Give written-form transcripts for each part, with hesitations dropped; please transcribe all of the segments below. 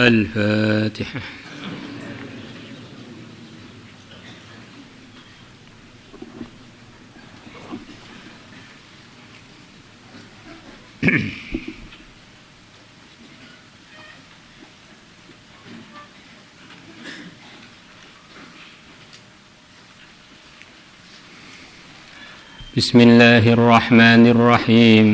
الفاتحة. بسم الله الرحمن الرحيم.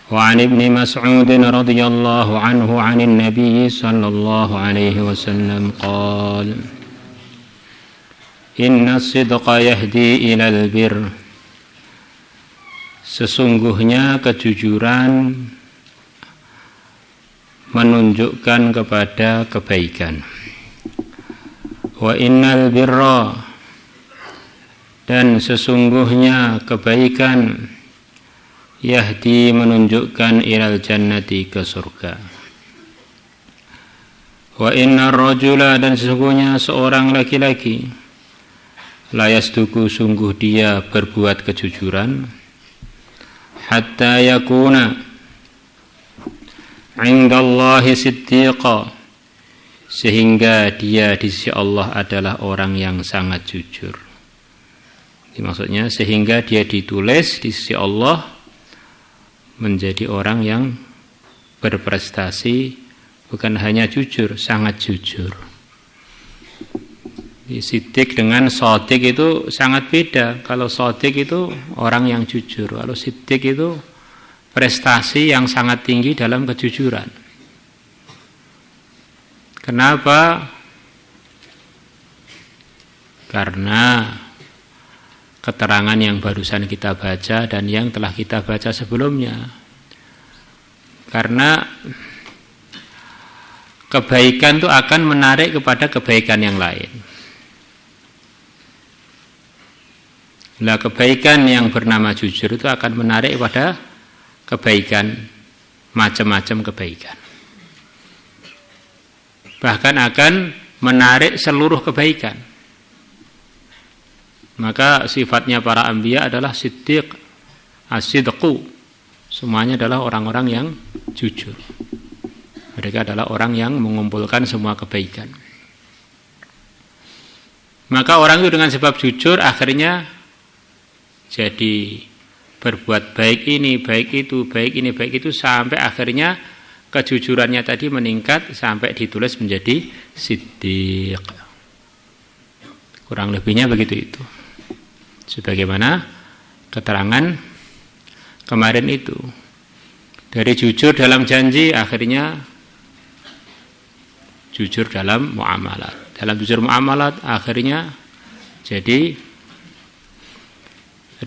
وعن ابن مسعود رضي الله عنه عن النبي صلى الله عليه وسلم قال: إن الصدق يهدي إلى البر. Sesungguhnya kejujuran menunjukkan kepada kebaikan. Wa innal birra, dan sesungguhnya kebaikan, yahdi menunjukkan ilal jannati, ke surga. Wa innar rajula, dan sesungguhnya seorang laki-laki, la yasduku, sungguh dia berbuat kejujuran, hatta yakuna indallahi siddiqa, sehingga dia di sisi Allah adalah orang yang sangat jujur. Maksudnya sehingga dia ditulis di sisi Allah menjadi orang yang berprestasi, bukan hanya jujur, sangat jujur. Siddiq dengan shadiq itu sangat beda. Kalau shadiq itu orang yang jujur, kalau siddiq itu prestasi yang sangat tinggi dalam kejujuran. Kenapa? Karena keterangan yang barusan kita baca dan yang telah kita baca sebelumnya. Karena kebaikan itu akan menarik kepada kebaikan yang lain. Nah, kebaikan yang bernama jujur itu akan menarik kepada kebaikan, macam-macam kebaikan. Bahkan akan menarik seluruh kebaikan. Maka sifatnya para anbiya adalah siddiq, as-sidqu. Semuanya adalah orang-orang yang jujur. Mereka adalah orang yang mengumpulkan semua kebaikan. Maka orang itu dengan sebab jujur akhirnya jadi berbuat baik ini, baik itu, baik ini, baik itu, sampai akhirnya kejujurannya tadi meningkat sampai ditulis menjadi siddiq. Kurang lebihnya begitu itu. Sebagaimana keterangan kemarin itu, dari jujur dalam janji akhirnya jujur dalam muamalat, dalam jujur muamalat akhirnya jadi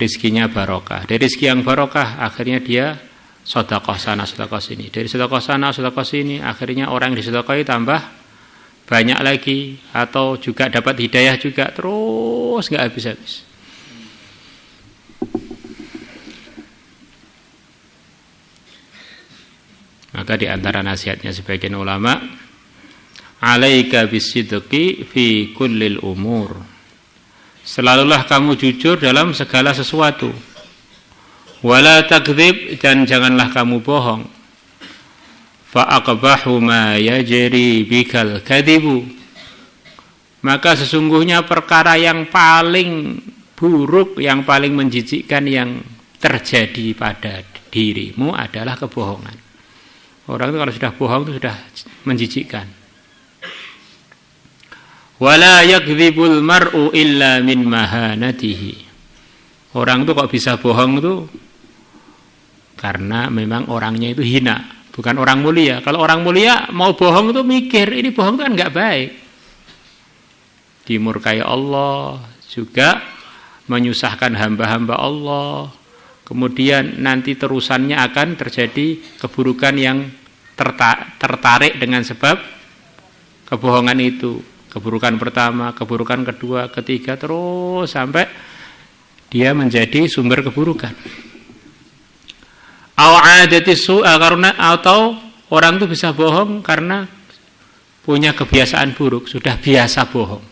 rizkinya barokah, dari rizki yang barokah akhirnya dia sedekah sana sedekah sini, dari sedekah sana sedekah sini akhirnya orang yang disedekahi tambah banyak lagi, atau juga dapat hidayah juga, terus nggak habis-habis. Maka di antara nasihatnya sebagian ulama, alaika bisidqi fi kullil umur. Selalulah kamu jujur dalam segala sesuatu. Wala takdzib, dan janganlah kamu bohong. Fa aqbahu ma yajri bikal kadzibu. Maka sesungguhnya perkara yang paling buruk, yang paling menjijikkan yang terjadi pada dirimu adalah kebohongan. Orang itu kalau sudah bohong itu sudah menjijikkan. Wala yakdzibul mar'u illa min mahanatihi. Orang itu kok bisa bohong itu karena memang orangnya itu hina, bukan orang mulia. Kalau orang mulia mau bohong itu mikir, ini bohong itu kan enggak baik. Dimurkai Allah, juga menyusahkan hamba-hamba Allah. Kemudian nanti terusannya akan terjadi keburukan yang tertarik dengan sebab kebohongan itu. Keburukan pertama, keburukan kedua, ketiga, terus sampai dia menjadi sumber keburukan. Atau orang itu bisa bohong karena punya kebiasaan buruk, sudah biasa bohong.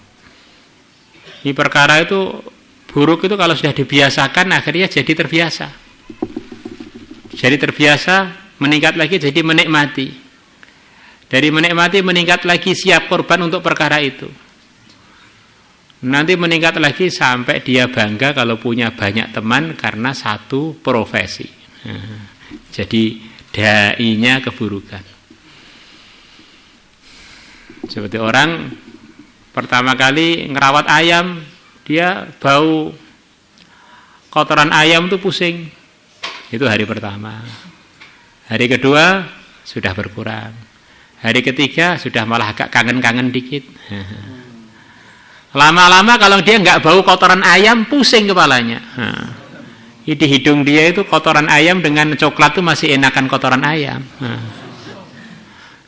Ini perkara itu buruk itu kalau sudah dibiasakan akhirnya jadi terbiasa. Jadi terbiasa, meningkat lagi jadi menikmati. Dari menikmati meningkat lagi siap korban untuk perkara itu. Nanti meningkat lagi sampai dia bangga kalau punya banyak teman karena satu profesi. Jadi dai-nya keburukan. Seperti orang pertama kali ngerawat ayam, dia bau kotoran ayam tuh pusing. Itu hari pertama. Hari kedua sudah berkurang. Hari ketiga sudah malah agak kangen-kangen dikit. Lama-lama kalau dia nggak bau kotoran ayam, pusing kepalanya. Di hidung dia itu kotoran ayam dengan coklat itu masih enakan kotoran ayam.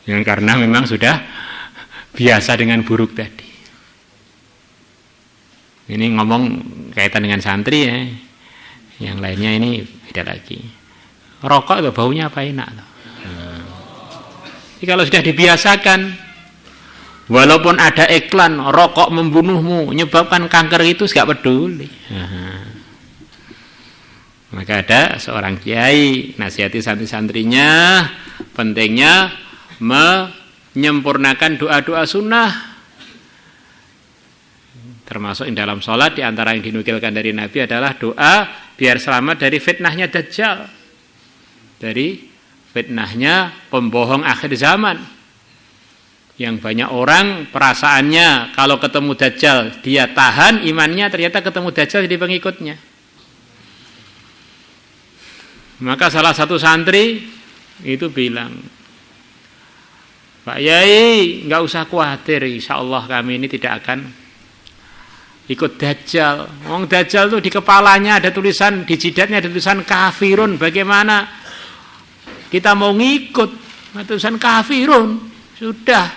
Yang karena memang sudah biasa dengan buruk tadi. Ini ngomong kaitan dengan santri ya. Yang lainnya ini beda lagi. Rokok itu baunya apa enak tuh. Jadi kalau sudah dibiasakan, walaupun ada iklan rokok membunuhmu, menyebabkan kanker itu nggak peduli. Maka ada seorang kiai nasihati santri-santrinya, pentingnya menyempurnakan doa-doa sunnah. Termasuk di dalam sholat, di antara yang dinukilkan dari Nabi adalah doa biar selamat dari fitnahnya Dajjal, dari fitnahnya pembohong akhir zaman. Yang banyak orang perasaannya kalau ketemu Dajjal dia tahan imannya, ternyata ketemu Dajjal jadi pengikutnya. Maka salah satu santri itu bilang, Pak Yai, nggak usah khawatir, insya Allah kami ini tidak akan ikut Dajjal. Wong Dajjal tuh di kepalanya ada tulisan, di jidatnya ada tulisan kafirun. Bagaimana kita mau ngikut tulisan kafirun? Sudah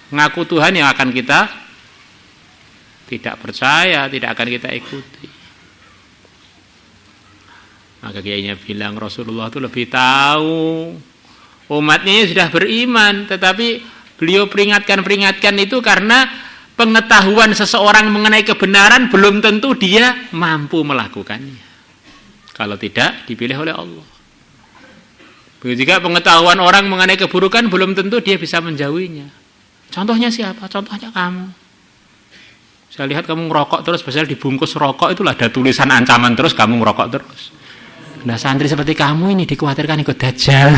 ngaku Tuhan yang akan kita tidak percaya, tidak akan kita ikuti. Maka kiainya bilang Rasulullah itu lebih tahu. Umatnya sudah beriman, tetapi beliau peringatkan itu karena pengetahuan seseorang mengenai kebenaran belum tentu dia mampu melakukannya kalau tidak dipilih oleh Allah. Begitu juga pengetahuan orang mengenai keburukan belum tentu dia bisa menjauhinya. Contohnya siapa? Contohnya kamu. Saya lihat kamu ngerokok terus, padahal dibungkus rokok itulah ada tulisan ancaman terus, kamu ngerokok terus. Nah, santri seperti kamu ini dikhawatirkan ikut Dajjal.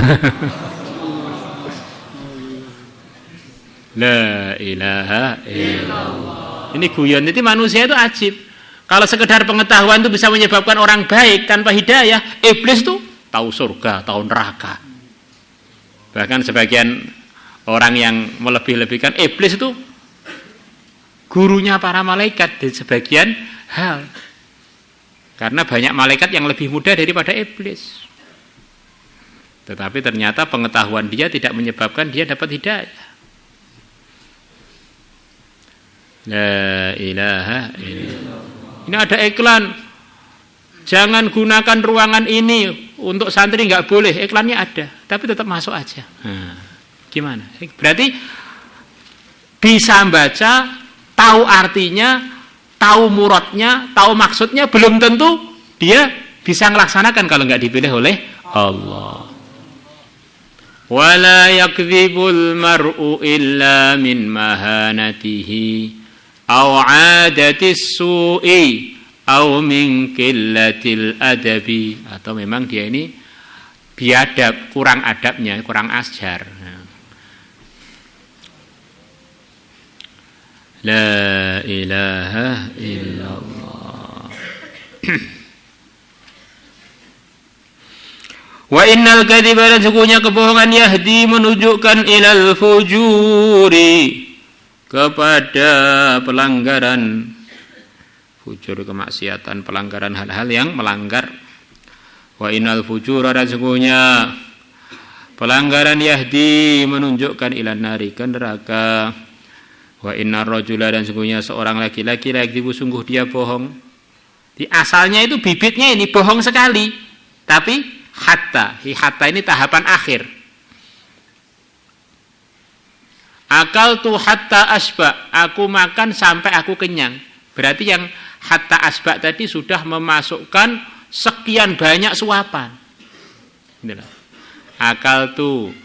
La ilaha illallah. Ini guyon. Jadi manusia itu ajib. Kalau sekedar pengetahuan itu bisa menyebabkan orang baik tanpa hidayah, iblis tuh tahu surga, tahu neraka. Bahkan sebagian orang yang melebih-lebihkan iblis itu gurunya para malaikat di sebagian hal. Karena banyak malaikat yang lebih mudah daripada iblis. Tetapi ternyata pengetahuan dia tidak menyebabkan dia dapat hidayah. La ilaha illallah. Ini ada iklan, jangan gunakan ruangan ini untuk santri, nggak boleh. Iklannya ada, tapi tetap masuk aja. Gimana? Berarti bisa baca, tahu artinya, tahu muradnya, tahu maksudnya, belum tentu dia bisa melaksanakan kalau nggak dipilih oleh Allah. Wala yakdzibul mar'u illa min mahanatihi aw 'adatis su'i aw min qillatil adabi, atau memang dia ini biadab, kurang adabnya, kurang ajar. La ilaha illallah. Wa innal kadhiba, dan sesungguhnya kebohongan, yahdi, menunjukkan ilal fujuri, kepada pelanggaran, fujur kemaksiatan, pelanggaran hal-hal yang melanggar. Wa innal fujura, dan sesungguhnya pelanggaran, yahdi, menunjukkan ilan nari, ke neraka. Wa innar rajula, dan sesungguhnya seorang laki-laki, yakdzibu, sungguh dia bohong. Di asalnya itu bibitnya ini bohong sekali, tapi hatta ini tahapan akhir. Akal tu hatta asba, aku makan sampai aku kenyang. Berarti yang hatta asba tadi sudah memasukkan sekian banyak suapan. Akal tu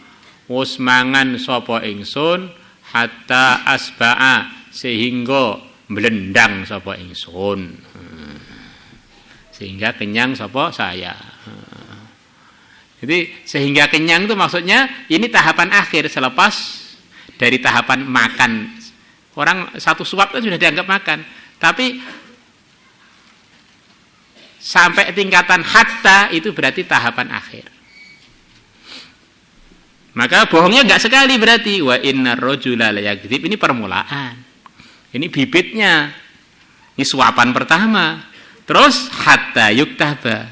wis mangan sapa ingsun hatta asba'a sehingga mlendang sapa ingsun. Sehingga kenyang sapa saya. Jadi sehingga kenyang itu maksudnya ini tahapan akhir selepas dari tahapan makan. Orang satu suap itu sudah dianggap makan. Tapi sampai tingkatan hatta itu berarti tahapan akhir. Maka bohongnya enggak sekali berarti wa innar rajula la yakdzib, ini permulaan. Ini bibitnya. Ini suapan pertama. Terus hatta yuktaba.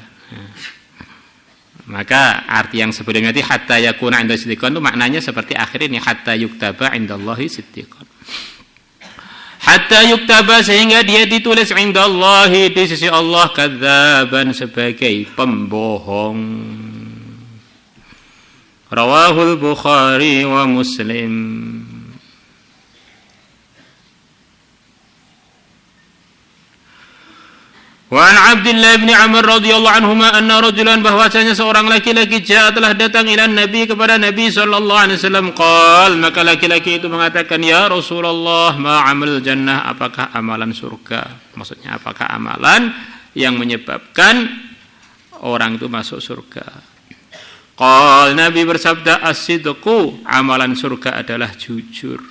Maka arti yang sebelumnya itu hatta yakuna inda siddiqan itu maknanya seperti akhir ini hatta yuktaba indallahi siddiqan. Hatta yuktaba sehingga dia ditulis indallahi di sisi Allah kadzaban sebagai pembohong. Rawahul Bukhari wa Muslim. Wa an Abdullah bin Amr radhiyallahu anhuma anna rajulan bahwasanya seorang laki-laki telah datang ila Nabi kepada Nabi sallallahu alaihi wasallam qal maka laki-laki itu mengatakan ya Rasulullah ma amal jannah, apakah amalan surga, maksudnya apakah amalan yang menyebabkan orang itu masuk surga. Qal Nabi bersabda as-sidqu, amalan surga adalah jujur.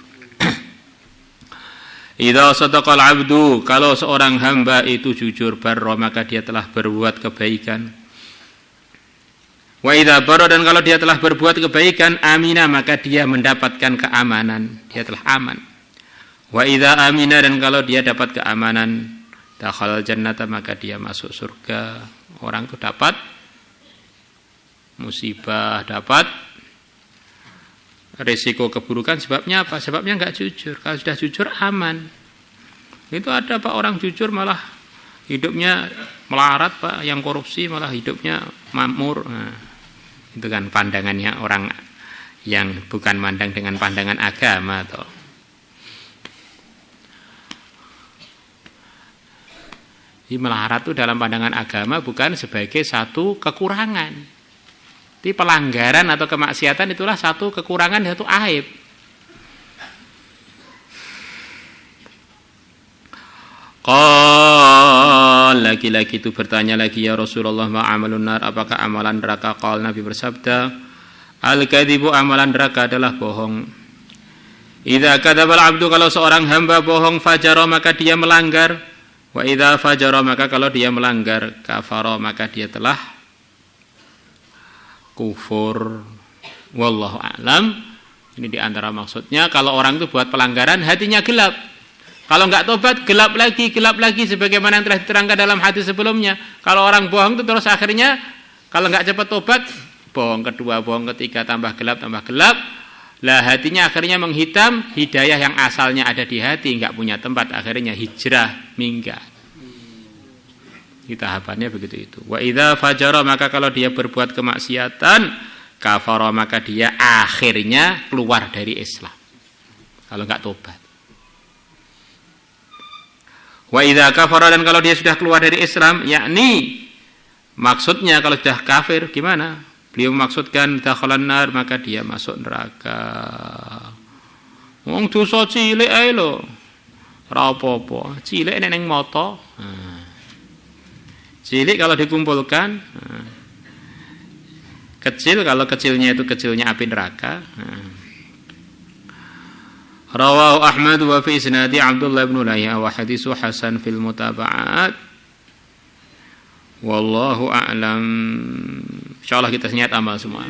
Idza sadaqal abdu, kalau seorang hamba itu jujur, barra maka dia telah berbuat kebaikan. Wa idza barra, dan kalau dia telah berbuat kebaikan, amina maka dia mendapatkan keamanan, dia telah aman. Wa idza amina, dan kalau dia dapat keamanan, dakhalal jannata maka dia masuk surga. Orang itu dapat musibah, dapat risiko keburukan, sebabnya apa? Sebabnya enggak jujur. Kalau sudah jujur aman. Itu ada Pak orang jujur malah hidupnya melarat Pak, yang korupsi malah hidupnya makmur. Nah, itu kan pandangannya orang yang bukan mandang dengan pandangan agama toh. Jadi melarat itu dalam pandangan agama bukan sebagai satu kekurangan. Jadi pelanggaran atau kemaksiatan itulah satu kekurangan, satu aib. Qal, laki-laki itu bertanya lagi, ya Rasulullah ma amalun nar, apakah amalan neraka? Qal, Nabi bersabda, al-kadzibu, amalan neraka adalah bohong. Idza kadzabal abdu, kalau seorang hamba bohong, fajara maka dia melanggar. Wa idza fajara maka kalau dia melanggar, kafara maka dia telah kufur. Wallahu a'lam. Ini diantara maksudnya kalau orang itu buat pelanggaran hatinya gelap. Kalau enggak tobat gelap lagi sebagaimana yang telah diterangkan dalam hadis sebelumnya. Kalau orang bohong itu terus akhirnya kalau enggak cepat tobat, bohong kedua, bohong ketiga, tambah gelap. Lah hatinya akhirnya menghitam, hidayah yang asalnya ada di hati enggak punya tempat, akhirnya hijrah minggat. Di tahapannya begitu itu. Wa idza fajara, maka kalau dia berbuat kemaksiatan, kafara maka dia akhirnya keluar dari Islam. Kalau enggak tobat. Wa idza kafara, dan kalau dia sudah keluar dari Islam, yakni maksudnya kalau sudah kafir gimana? Beliau memaksudkan dakhalan nar, maka dia masuk neraka. Wong dosa cilik ae lho. Ora apa-apa. Cilik nek ning mata. Cilik kalau dikumpulkan, kecil kalau kecilnya itu kecilnya api neraka. Rawahu Ahmad wa fi isnadi Abdullah bin Layha wa haditsu hasan fil mutaba'at. Wallahu a'lam. Insyaallah kita niat amal semua.